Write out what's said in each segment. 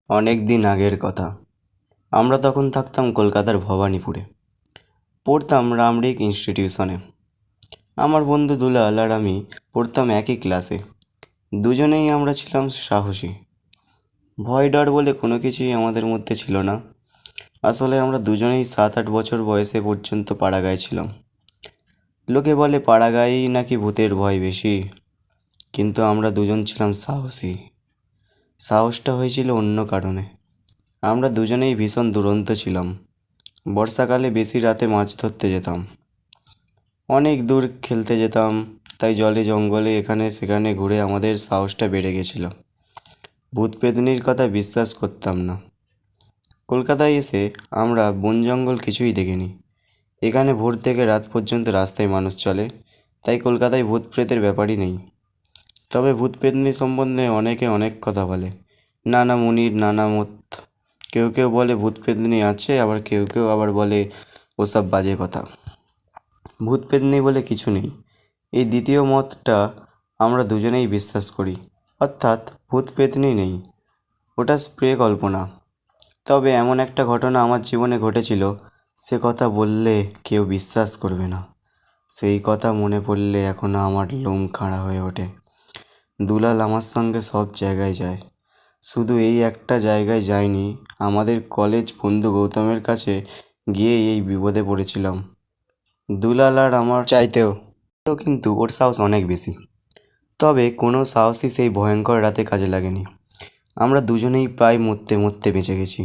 অনেক দিন আগের কথা। আমরা তখন থাকতাম কলকাতার ভবানীপুরে। পড়তাম রামরিক ইনস্টিটিউশনে। আমার বন্ধু দুলাল আর আমি পড়তাম একই ক্লাসে। দুজনেই আমরা ছিলাম সাহসী। ভয় ডর বলে কোনো কিছুই আমাদের মধ্যে ছিল না। আসলে আমরা দুজনেই 7-8 বছর বয়সে পর্যন্ত পাড়াগাঁয়ে ছিলাম। লোকে বলে পাড়াগাঁয়েই নাকি ভূতের ভয় বেশি, কিন্তু আমরা দুজন ছিলাম সাহসী। সাহসটা হয়েছিল অন্য কারণে। আমরা দুজনেই ভীষণ দুরন্ত ছিলাম। বর্ষাকালে বেশি রাতে মাছ ধরতে যেতাম, অনেক দূর খেলতে যেতাম। তাই জলে জঙ্গলে এখানে সেখানে ঘুরে আমাদের সাহসটা বেড়ে গেছিল। ভূত পেতনির কথা বিশ্বাস করতাম না। কলকাতায় এসে আমরা বন জঙ্গল কিছুই দেখিনি। এখানে ভোর থেকে রাত পর্যন্ত রাস্তায় মানুষ চলে, তাই কলকাতায় ভূত প্রেতের ব্যাপারই নেই। তবে ভূত পেতনি সম্বন্ধে অনেকে অনেক কথা বলে, নানা মুনির নানা মত। কেউ কেউ বলে ভূত পেতনি আছে, আবার কেউ কেউ আবার বলে ওসব বাজে কথা, ভূত পেতনি বলে কিছু নেই। এই দ্বিতীয় মতটা আমরা দুজনেই বিশ্বাস করি, অর্থাৎ ভূত পেতনি নেই, ওটা স্প্রে কল্পনা। তবে এমন একটা ঘটনা আমার জীবনে ঘটেছিল, সে কথা বললে কেউ বিশ্বাস করবে না। সেই কথা মনে পড়লে এখনও আমার লোম খাড়া হয়ে ওঠে। দুলাল আমার সঙ্গে সব জায়গায় যায়, শুধু এই একটা জায়গায় যায়নি। আমাদের কলেজ বন্ধু গৌতমের কাছে গিয়ে এই বিপদে পড়েছিলাম। দুলাল আর আমার চাইতেও কিন্তু ওর সাহস অনেক বেশি। তবে কোনো সাহসই সেই ভয়ঙ্কর রাতে কাজে লাগেনি। আমরা দুজনেই প্রায় মরতে মরতে বেঁচে গেছি।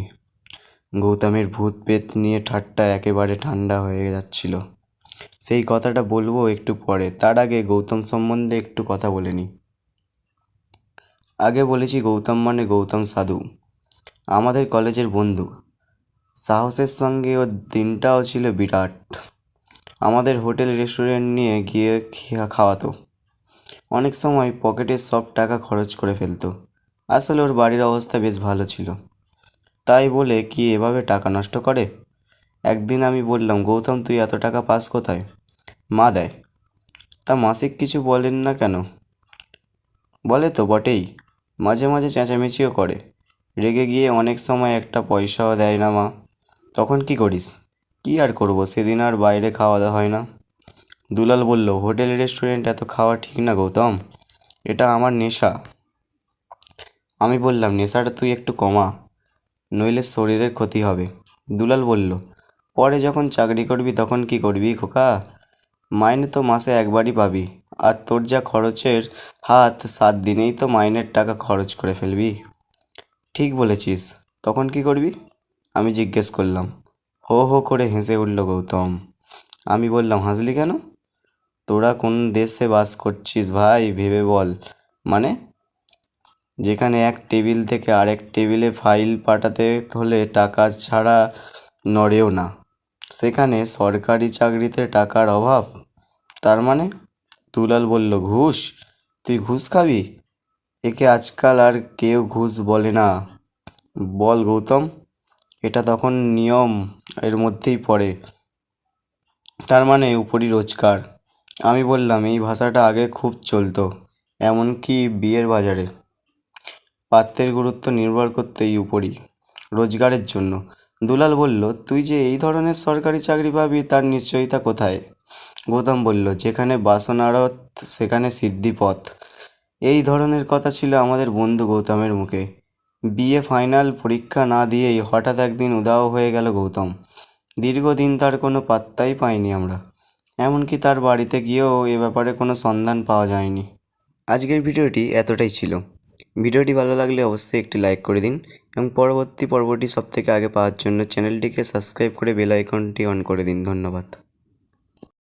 গৌতমের ভূত পেত নিয়ে ঠাট্টা একেবারে ঠান্ডা হয়ে যাচ্ছিল। সেই কথাটা বলবো একটু পরে, তার আগে গৌতম সম্বন্ধে একটু কথা বলে নিই। আগে বলেছি, গৌতম মানে গৌতম সাধু, আমাদের কলেজের বন্ধু। সাহসের সঙ্গে ওর দিনটাও ছিল বিরাট। আমাদের হোটেল রেস্টুরেন্ট নিয়ে গিয়ে খাওয়াতো। অনেক সময় পকেটের সব টাকা খরচ করে ফেলতো। আসলে ওর বাড়ির অবস্থা বেশ ভালো ছিল, তাই বলে কি এভাবে টাকা নষ্ট করে। একদিন আমি বললাম, গৌতম তুই এত টাকা পাস কোথায়? মা দেয়। তা মাসিক কিছু বলেন না কেন? বলে তো বটেই, মাঝে মাঝে চেঁচামেচিও করে। রেগে গিয়ে অনেক সময় একটা পয়সাও দেয় না মা। তখন কি করিস? কি আর করব, সেদিন আর বাইরে খাওয়া দাওয়া হয় না। দুলাল বলল, হোটেল রেস্টুরেন্ট এত খাওয়া ঠিক না গৌতম, এটা আমার নেশা। আমি বললাম, নেশাটা তুই একটু কমা, নইলে শরীরের ক্ষতি হবে। দুলাল বলল, পরে যখন চাকরি করবি তখন কি করবি খোকা? মাইনে তো মাসে একবারই পাবি, আর তোর যা খরচের হাত, 7 দিনেই তো মাইনের টাকা খরচ করে ফেলবি। ঠিক বলেছিস, তখন কি করবি? আমি জিজ্ঞেস করলাম। হো হো করে হেসে উঠল গৌতম। আমি বললাম, হাসলি কেন? তোরা কোন দেশে বাস করছিস ভাই, ভেবে বল। মানে, যেখানে এক টেবিল থেকে আরেক টেবিলে ফাইল পাঠাতে হলে টাকা ছাড়া নড়েও না, সেখানে সরকারি চাকরিতে টাকার অভাব। তার মানে? দুলাল বলল, ঘুষ? তুই ঘুষ খাবি? একে আজকাল আর কেউ ঘুষ বলে না। বল গৌতম, এটা তখন নিয়ম এর মধ্যেই পড়ে। তার মানে উপরই রোজগার। আমি বললাম, এই ভাষাটা আগে খুব চলতো, এমনকি বিয়ের বাজারে। পাত্রের গুরুত্ব নির্ভর করতে এই উপরই, রোজগারের জন্য। দুলাল বলল, তুই যে এই ধরনের সরকারি চাকরি পাবি তার নিশ্চয়তা কোথায়? গৌতম বলল, যেখানে বাসনারত সেখানে সিদ্ধিপথ। এই ধরনের কথা ছিল আমাদের বন্ধু গৌতমের মুখে। বিএ ফাইনাল পরীক্ষা না দিয়েই হঠাৎ একদিন উধাও হয়ে গেল গৌতম। দীর্ঘদিন তার কোনো পাত্তাই পাইনি আমরা। এমনকি তার বাড়িতে গিয়েও এ ব্যাপারে কোনো সন্ধান পাওয়া যায়নি। আজকের ভিডিওটি এতটাই ছিল। ভিডিওটি ভালো লাগলে অবশ্যই একটি লাইক করে দিন এবং পরবর্তী পর্বটি সবথেকে আগে পাওয়ার জন্য চ্যানেলটিকে সাবস্ক্রাইব করে বেল আইকনটি অন করে দিন। ধন্যবাদ।